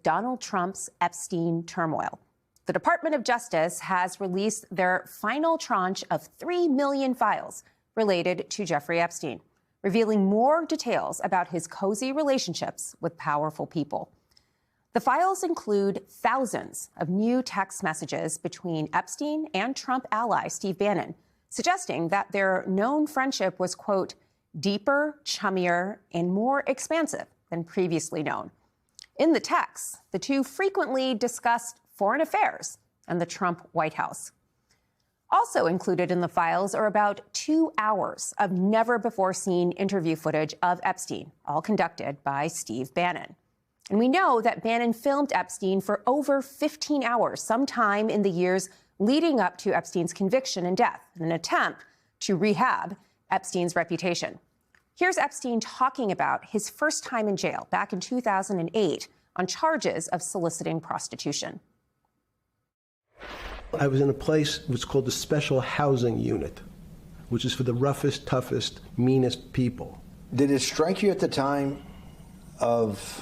Donald Trump's Epstein turmoil. The Department of Justice has released their final tranche of 3 million files related to Jeffrey Epstein, revealing more details about his cozy relationships with powerful people. The files include thousands of new text messages between Epstein and Trump ally Steve Bannon, suggesting that their known friendship was, quote, deeper, chummier, and more expansive than previously known. In the texts, the two frequently discussed foreign affairs and the Trump White House. Also included in the files are about 2 hours of never-before-seen interview footage of Epstein, all conducted by Steve Bannon. And we know that Bannon filmed Epstein for over 15 hours, sometime in the years leading up to Epstein's conviction and death, in an attempt to rehab Epstein's reputation. Here's Epstein talking about his first time in jail back in 2008 on charges of soliciting prostitution. I was in a place what's called the Special Housing Unit, which is for the roughest, toughest, meanest people. Did it strike you at the time of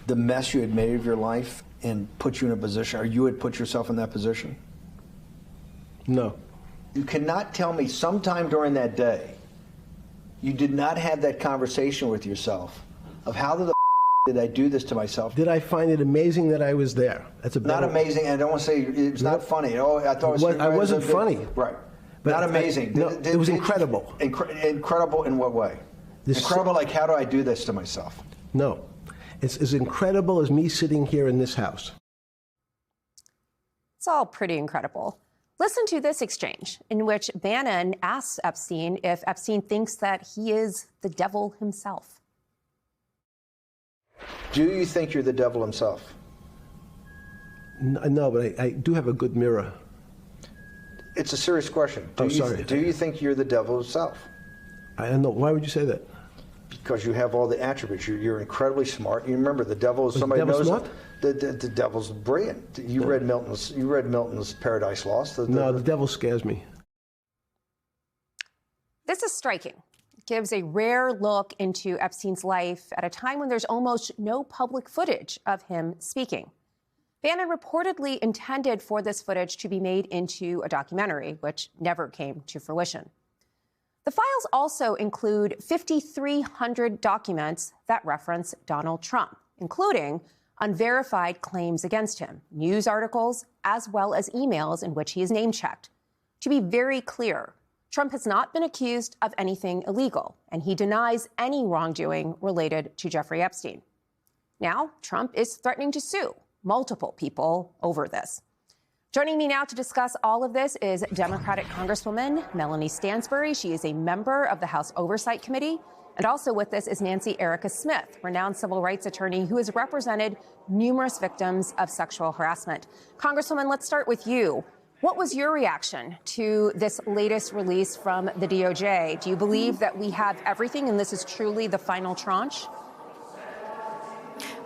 the mess you had made of your life and put you in a position, or you had put yourself in that position? No. You cannot tell me sometime during that day you did not have that conversation with yourself of how did I do this to myself? Did I find it amazing that I was there? That's a not amazing, and I don't want to say it's not funny. Oh, I thought it was I wasn't funny. Right. But not amazing. It was incredible. Incredible in what way? Incredible, like how do I do this to myself? No. It's as incredible as me sitting here in this house. It's all pretty incredible. Listen to this exchange in which Bannon asks Epstein if Epstein thinks that he is the devil himself. Do you think you're the devil himself? No, but I do have a good mirror. It's a serious question. Do you think you're the devil himself? I don't know. Why would you say that? Because you have all the attributes. You're incredibly smart. You remember the devil is somebody knows smart? The devil's brilliant. You read Milton's Paradise Lost. No, the devil scares me. This is striking. It gives a rare look into Epstein's life at a time when there's almost no public footage of him speaking. Bannon reportedly intended for this footage to be made into a documentary, which never came to fruition. The files also include 5,300 documents that reference Donald Trump, including unverified claims against him, news articles, as well as emails in which he is name-checked. To be very clear, Trump has not been accused of anything illegal, and he denies any wrongdoing related to Jeffrey Epstein. Now, Trump is threatening to sue multiple people over this. Joining me now to discuss all of this is Democratic Congresswoman Melanie Stansbury. She is a member of the House Oversight Committee. And also with us is Nancy Erica Smith, renowned civil rights attorney who has represented numerous victims of sexual harassment. Congresswoman, let's start with you. What was your reaction to this latest release from the DOJ? Do you believe that we have everything and this is truly the final tranche?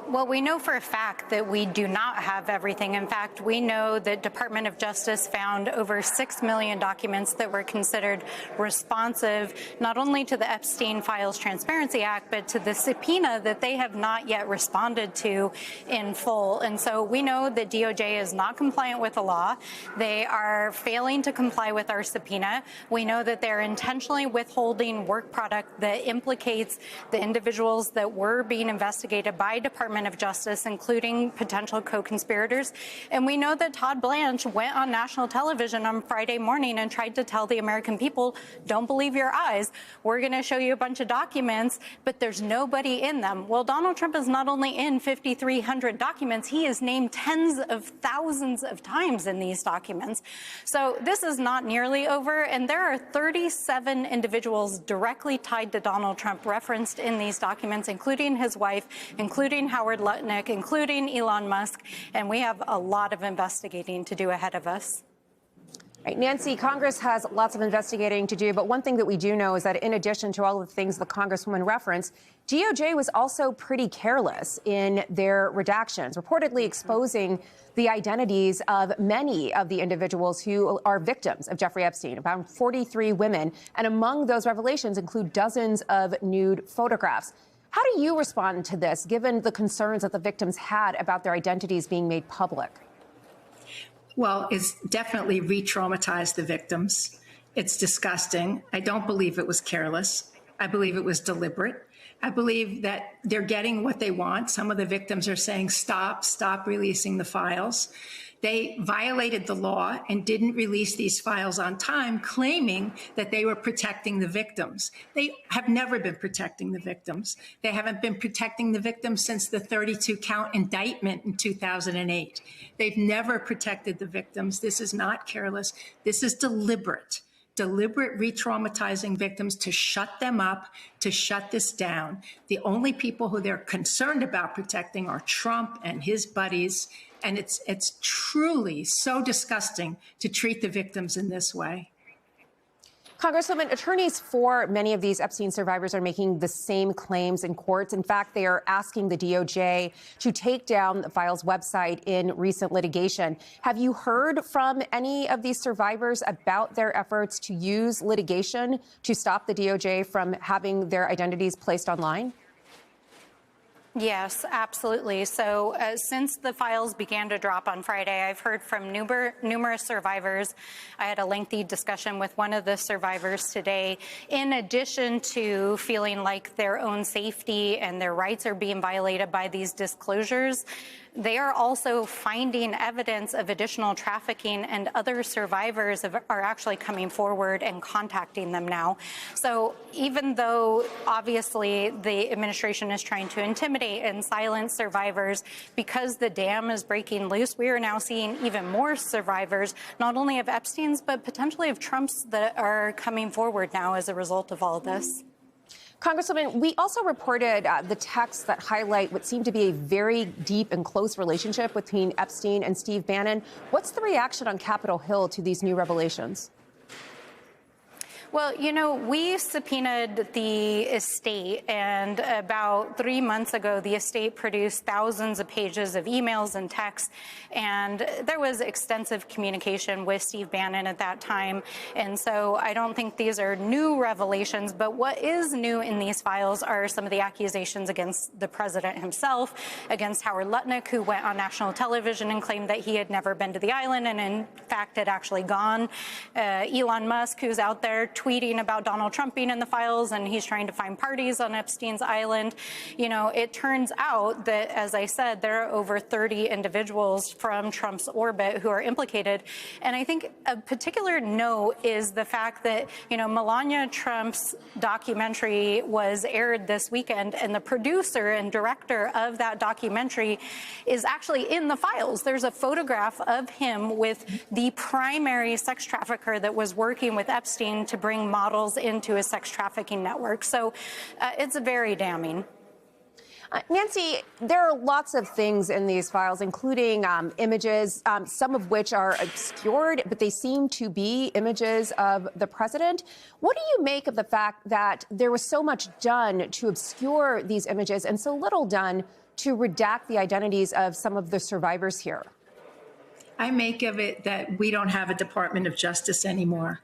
Well, we know for a fact that we do not have everything. In fact, we know that Department of Justice found over 6 million documents that were considered responsive not only to the Epstein Files Transparency Act, but to the subpoena that they have not yet responded to in full. And so we know that DOJ is not compliant with the law. They are failing to comply with our subpoena. We know that they're intentionally withholding work product that implicates the individuals that were being investigated by Department of Justice, including potential co-conspirators. And we know that Todd Blanche went on national television on Friday morning and tried to tell the American people, don't believe your eyes. We're going to show you a bunch of documents, but there's nobody in them. Well, Donald Trump is not only in 5,300 documents, he is named tens of thousands of times in these documents. So this is not nearly over. And there are 37 individuals directly tied to Donald Trump referenced in these documents, including his wife, including Howard Lutnick, including Elon Musk, and we have a lot of investigating to do ahead of us. Right, Nancy, Congress has lots of investigating to do, but one thing that we do know is that in addition to all of the things the Congresswoman referenced, DOJ was also pretty careless in their redactions, reportedly exposing the identities of many of the individuals who are victims of Jeffrey Epstein, about 43 women, and among those revelations include dozens of nude photographs. How do you respond to this, given the concerns that the victims had about their identities being made public? Well, it's definitely re-traumatized the victims. It's disgusting. I don't believe it was careless. I believe it was deliberate. I believe that they're getting what they want. Some of the victims are saying, stop releasing the files. They violated the law and didn't release these files on time, claiming that they were protecting the victims. They have never been protecting the victims. They haven't been protecting the victims since the 32-count indictment in 2008. They've never protected the victims. This is not careless. This is deliberate re-traumatizing victims to shut them up, to shut this down. The only people who they're concerned about protecting are Trump and his buddies. And it's truly so disgusting to treat the victims in this way. Congresswoman, attorneys for many of these Epstein survivors are making the same claims in courts. In fact, they are asking the DOJ to take down the file's website in recent litigation. Have you heard from any of these survivors about their efforts to use litigation to stop the DOJ from having their identities placed online? Yes, absolutely. So since the files began to drop on Friday, I've heard from numerous survivors. I had a lengthy discussion with one of the survivors today. In addition to feeling like their own safety and their rights are being violated by these disclosures, they are also finding evidence of additional trafficking, and other survivors are actually coming forward and contacting them now. So even though obviously the administration is trying to intimidate and silence survivors, because the dam is breaking loose, we are now seeing even more survivors, not only of Epstein's, but potentially of Trump's, that are coming forward now as a result of all this. Congresswoman, we also reported the texts that highlight what seemed to be a very deep and close relationship between Epstein and Steve Bannon. What's the reaction on Capitol Hill to these new revelations? Well, you know, we subpoenaed the estate, and about 3 months ago, the estate produced thousands of pages of emails and texts, and there was extensive communication with Steve Bannon at that time. And so I don't think these are new revelations, but what is new in these files are some of the accusations against the president himself, against Howard Lutnick, who went on national television and claimed that he had never been to the island and in fact had actually gone. Elon Musk, who's out there tweeting about Donald Trump being in the files, and he's trying to find parties on Epstein's island. You know, it turns out that, as I said, there are over 30 individuals from Trump's orbit who are implicated. And I think a particular note is the fact that, you know, Melania Trump's documentary was aired this weekend, and the producer and director of that documentary is actually in the files. There's a photograph of him with the primary sex trafficker that was working with Epstein to bring models into a sex trafficking network. So it's very damning. Nancy, there are lots of things in these files, including images, some of which are obscured, but they seem to be images of the president. What do you make of the fact that there was so much done to obscure these images and so little done to redact the identities of some of the survivors here? I make of it that we don't have a Department of Justice anymore.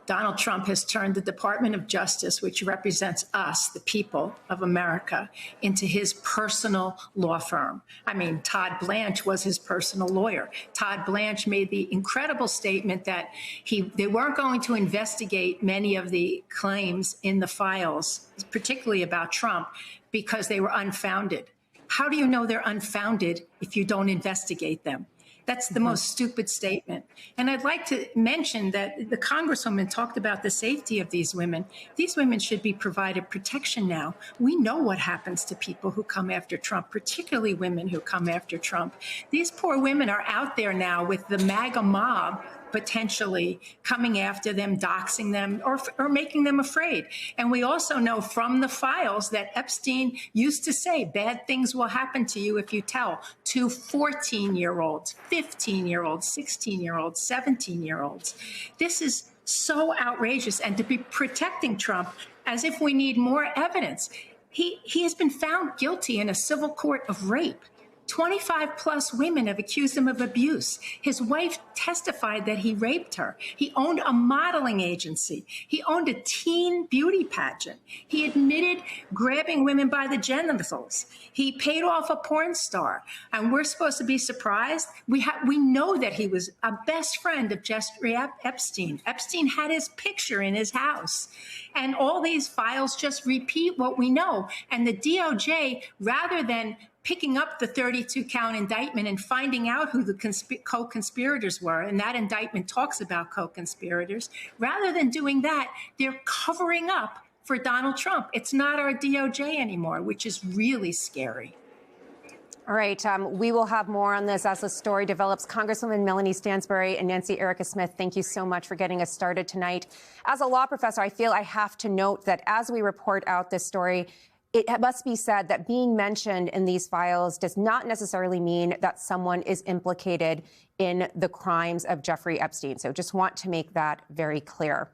Donald Trump has turned the Department of Justice, which represents us, the people of America, into his personal law firm. I mean, Todd Blanche was his personal lawyer. Todd Blanche made the incredible statement that they weren't going to investigate many of the claims in the files, particularly about Trump, because they were unfounded. How do you know they're unfounded if you don't investigate them? That's the most stupid statement. And I'd like to mention that the Congresswoman talked about the safety of these women. These women should be provided protection now. We know what happens to people who come after Trump, particularly women who come after Trump. These poor women are out there now with the MAGA mob potentially coming after them, doxing them, or making them afraid. And we also know from the files that Epstein used to say, bad things will happen to you if you tell, to 14-year-olds, 15-year-olds, 16-year-olds, 17-year-olds. This is so outrageous. And to be protecting Trump as if we need more evidence. He has been found guilty in a civil court of rape. 25 plus women have accused him of abuse. His wife testified that he raped her. He owned a modeling agency. He owned a teen beauty pageant. He admitted grabbing women by the genitals. He paid off a porn star. And we're supposed to be surprised? We know that he was a best friend of Jeffrey Epstein. Epstein had his picture in his house. And all these files just repeat what we know. And the DOJ, rather than picking up the 32-count indictment and finding out who the co-conspirators were, and that indictment talks about co-conspirators, rather than doing that, they're covering up for Donald Trump. It's not our DOJ anymore, which is really scary. All right, we will have more on this as the story develops. Congresswoman Melanie Stansbury and Nancy Erica Smith, thank you so much for getting us started tonight. As a law professor, I feel I have to note that as we report out this story, it must be said that being mentioned in these files does not necessarily mean that someone is implicated in the crimes of Jeffrey Epstein. So just want to make that very clear.